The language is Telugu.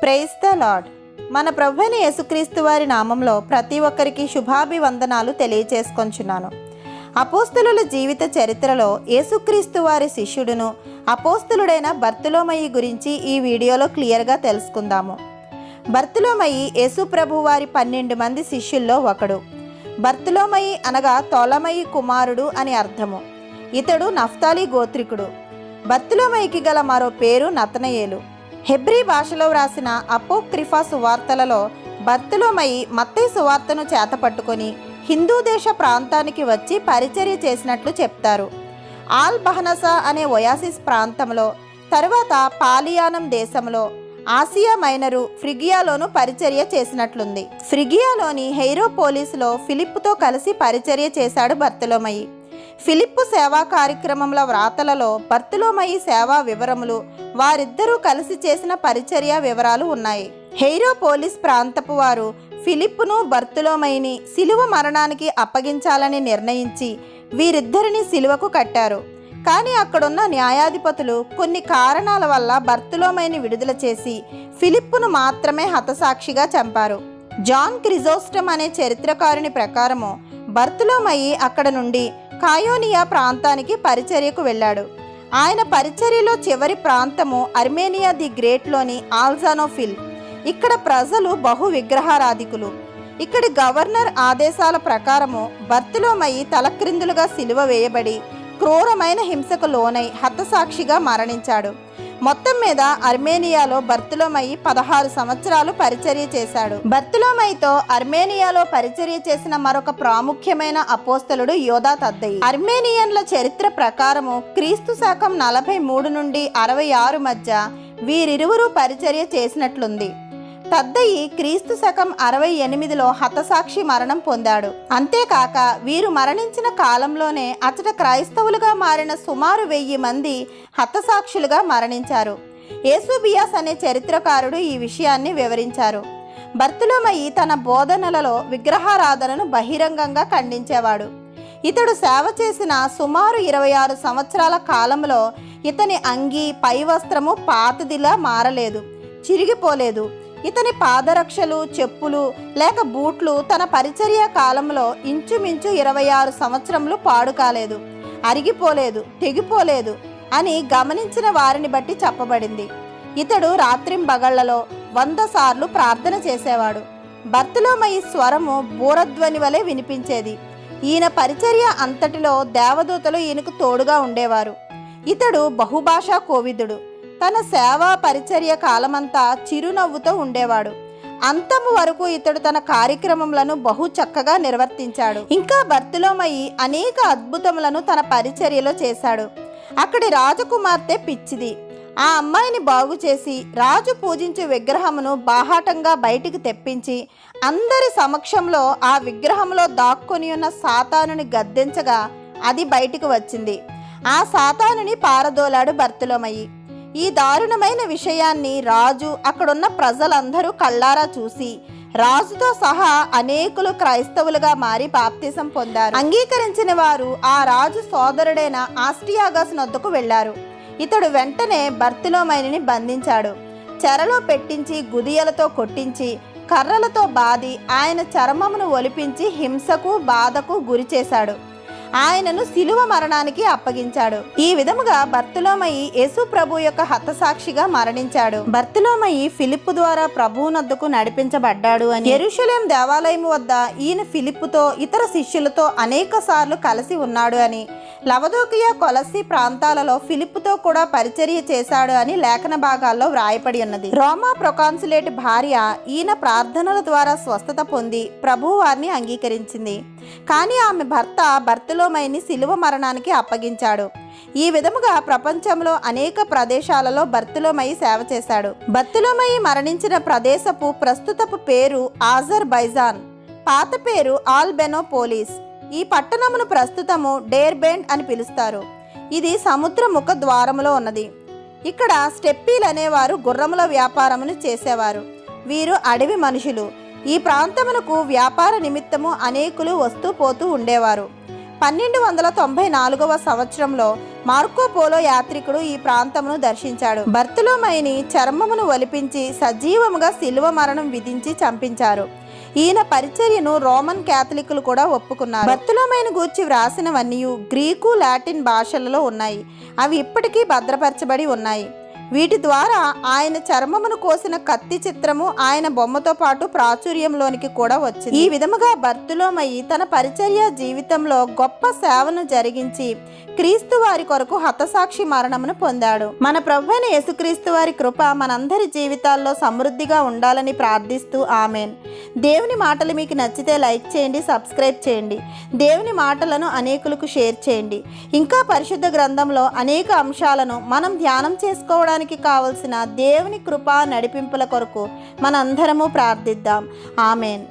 Praise the lord. మన ప్రభువైన యేసుక్రీస్తు వారి నామంలో ప్రతి ఒక్కరికి శుభాభివందనాలు తెలియచేసుకొంచున్నాను. అపోస్తలుల జీవిత చరిత్రలో యేసుక్రీస్తు వారి శిష్యుడును అపోస్తలుడైన బర్తులోమయి గురించి ఈ వీడియోలో క్లియర్గా తెలుసుకుందాము. బర్తులోమయి యేసు ప్రభు వారి 12 మంది శిష్యుల్లో ఒకడు. బర్తులోమయి అనగా తోలమయి కుమారుడు అని అర్థము. ఇతడు నఫ్తాలి గోత్రికుడు. బర్తులోమయికి గల మరో పేరు నతనయేలు. హెబ్రీ భాషలో వ్రాసిన అపోక్రిఫా సువార్తలలో బర్తులోమయి మత్తయి సువార్తను చేతపట్టుకొని హిందూ దేశ ప్రాంతానికి వచ్చి పరిచర్య చేసినట్లు చెప్తారు. ఆల్ బహనసా అనే ఒయాసిస్ ప్రాంతంలో, తరువాత పాలియానం దేశంలో, ఆసియా మైనరు ఫ్రిగియాలోను పరిచర్య చేసినట్లుంది. ఫ్రిగియాలోని హెయిరోపోలిస్లో ఫిలిప్పుతో కలిసి పరిచర్య చేశాడు బర్తులోమయి. ఫిలిప్పు సేవా కార్యక్రమంలో వ్రాతలలో బర్తులోమయి సేవా వివరములు, వారిద్దరూ కలిసి చేసిన పరిచర్య వివరాలు ఉన్నాయి. హెయిరోపోలిస్ ప్రాంతపు వారు ఫిలిప్పును బర్తులోమయిని సిలువ మరణానికి అప్పగించాలని నిర్ణయించి వీరిద్దరిని సిలువకు కట్టారు. కానీ అక్కడున్న న్యాయాధిపతులు కొన్ని కారణాల వల్ల బర్తులోమయిని విడుదల చేసి ఫిలిప్పును మాత్రమే హతసాక్షిగా చంపారు. జాన్ క్రిజోస్టమ్ అనే చరిత్రకారుని ప్రకారము బర్తులోమయి అక్కడ నుండి కాయోనియా ప్రాంతానికి పరిచర్యకు వెళ్ళాడు. ఆయన పరిచర్యలో చివరి ప్రాంతము అర్మేనియా ది గ్రేట్లోని ఆల్జానోఫిల్. ఇక్కడ ప్రజలు బహు విగ్రహారాధికులు. ఇక్కడి గవర్నర్ ఆదేశాల ప్రకారము బర్తులోమయి తలక్రిందులుగా సిలువ వేయబడి క్రూరమైన హింసకు లోనై హతసాక్షిగా మరణించాడు. మొత్తం మీద అర్మేనియాలో బర్తులోమయి 16 సంవత్సరాలు పరిచర్య చేశాడు. బర్తులోమయితో అర్మేనియాలో పరిచర్య చేసిన మరొక ప్రాముఖ్యమైన అపోస్తలుడు యోధా తద్దయి. అర్మేనియన్ల చరిత్ర ప్రకారము క్రీస్తు శకం 43 నుండి 66 మధ్య వీరిరువురు పరిచర్య చేసినట్లుంది. తద్దయి క్రీస్తు శకం 68లో హతసాక్షి మరణం పొందాడు. అంతేకాక వీరు మరణించిన కాలంలోనే అచట క్రైస్తవులుగా మారిన సుమారు 1000 మంది హతసాక్షులుగా మరణించారు. యేసుబియాస్ అనే చరిత్రకారుడు ఈ విషయాన్ని వివరించారు. బర్తులోమయి తన బోధనలలో విగ్రహారాధనను బహిరంగంగా ఖండించేవాడు. ఇతడు సేవ చేసిన సుమారు 26 సంవత్సరాల కాలంలో ఇతని అంగీ పై వస్త్రము పాతదిలా మారలేదు, చిరిగిపోలేదు. ఇతని పాదరక్షలు, చెప్పులు లేక బూట్లు తన పరిచర్య కాలంలో ఇంచుమించు 26 సంవత్సరములు పాడు కాలేదు, అరిగిపోలేదు, తెగిపోలేదు అని గమనించిన వారిని బట్టి చెప్పబడింది. ఇతడు రాత్రింబగళ్లలో 100 సార్లు ప్రార్థన చేసేవాడు. బర్తులోమయి స్వరము బూరధ్వని వలె వినిపించేది. ఈయన పరిచర్య అంతటిలో దేవదూతలు ఈయనకు తోడుగా ఉండేవారు. ఇతడు బహుభాషా కోవిదుడు. తన సేవా పరిచర్య కాలమంతా చిరునవ్వుతో ఉండేవాడు. అంతము వరకు ఇతడు తన కార్యక్రమములను బహు చక్కగా నిర్వర్తించాడు. ఇంకా బర్తులోమయి అనేక అద్భుతములను తన పరిచర్యలో చేశాడు. అక్కడి రాజకుమార్తె పిచ్చిది. ఆ అమ్మాయిని బాగు చేసి రాజు పూజించే విగ్రహమును బాహాటంగా బయటికి తెప్పించి అందరి సమక్షంలో ఆ విగ్రహంలో దాక్కొని ఉన్న సాతానుని గద్దించగా అది బయటికి వచ్చింది. ఆ సాతానుని పారదోలాడు బర్తులోమయి. ఈ దారుణమైన విషయాన్ని రాజు, అక్కడున్న ప్రజలందరూ కళ్ళారా చూసి రాజుతో సహా అనేకులు క్రైస్తవులుగా మారి బాప్తిసం పొందారు. అంగీకరించిన వారు ఆ రాజు సోదరుడైన ఆస్టియాగస్ నొద్దకు వెళ్లారు. ఇతడు వెంటనే బర్తులోమయిని బంధించాడు. చెరలో పెట్టించి గుదియలతో కొట్టించి కర్రలతో బాది ఆయన చర్మమును ఒలిపించి హింసకు బాధకు గురి చేశాడు. ఆయనను సిలువ మరణానికి అప్పగించాడు. ఈ విధముగా బర్తులోమయి యేసు ప్రభు యొక్క హతసాక్షిగా మరణించాడు. బర్తులోమయి ఫిలిప్పు ద్వారా ప్రభువునొద్దకు నడిపించబడ్డాడు అని, యెరూషలేం దేవాలయం వద్ద ఈయన ఫిలిప్పుతో ఇతర శిష్యులతో అనేక సార్లు కలిసి ఉన్నాడు అని, లవదోకియా కొలస్సి ప్రాంతాలలో ఫిలిప్పుతో కూడా పరిచర్య చేశాడు అని లేఖన భాగాల్లో వ్రాయపడి ఉన్నది. రోమా ప్రొకాన్సులేట్ భార్య ఈయన ప్రార్థనల ద్వారా స్వస్థత పొంది ప్రభువు వారిని అంగీకరించింది. కానీ ఆమె భర్త బర్తులోమయిని సిలువ మరణానికి అప్పగించాడు. ఈ విధముగా ప్రపంచంలో అనేక ప్రదేశాలలో బర్తులోమయి సేవ చేశాడు. బర్తులోమయి మరణించిన ప్రదేశపు ప్రస్తుతపు పేరు ఆజర్బైజాన్, పాత పేరు ఆల్బెనోపోలిస్. ఈ పట్టణమును ప్రస్తుతము డేర్బెండ్ అని పిలుస్తారు. ఇది సముద్ర ముఖ ద్వారములో ఉన్నది. ఇక్కడ స్టెప్పీలు అనేవారు గుర్రముల వ్యాపారమును చేసేవారు. వీరు అడవి మనుషులు. ఈ ప్రాంతమునకు వ్యాపార నిమిత్తము అనేకులు వస్తూ పోతూ ఉండేవారు. 1294వ సంవత్సరంలో మార్కో పోలో యాత్రికుడు ఈ ప్రాంతమును దర్శించాడు. బర్తులోమయిని చర్మమును ఒలిపించి సజీవముగా శిలువ మరణం విధించి చంపించారు. ఈయన పరిచర్యను రోమన్ క్యాథలికులు కూడా ఒప్పుకున్నారు. బర్తులోమయిని గూర్చి వ్రాసినవన్నీ గ్రీకు, లాటిన్ భాషలలో ఉన్నాయి. అవి ఇప్పటికీ భద్రపరచబడి ఉన్నాయి. వీటి ద్వారా ఆయన చర్మమును కోసిన కత్తి చిత్రము ఆయన బొమ్మతో పాటు ప్రాచుర్యంలోనికి కూడా వచ్చింది. ఈ విధముగా బర్తులోమయి తన పరిచర్య జీవితంలో గొప్ప సేవను జరిగించి క్రీస్తు వారి కొరకు హతసాక్షి మరణమును పొందాడు. మన ప్రభువైన యేసుక్రీస్తు వారి కృప మనందరి జీవితాల్లో సమృద్ధిగా ఉండాలని ప్రార్థిస్తూ ఆమెన్. దేవుని మాటలు మీకు నచ్చితే లైక్ చేయండి, సబ్స్క్రైబ్ చేయండి. దేవుని మాటలను అనేకులకు షేర్ చేయండి. ఇంకా పరిశుద్ధ గ్రంథంలో అనేక అంశాలను మనం ధ్యానం చేసుకోవడానికి కావలసిన దేవుని కృప నడిపింపుల కొరకు మనందరము ప్రార్థిద్దాం. ఆమెన్.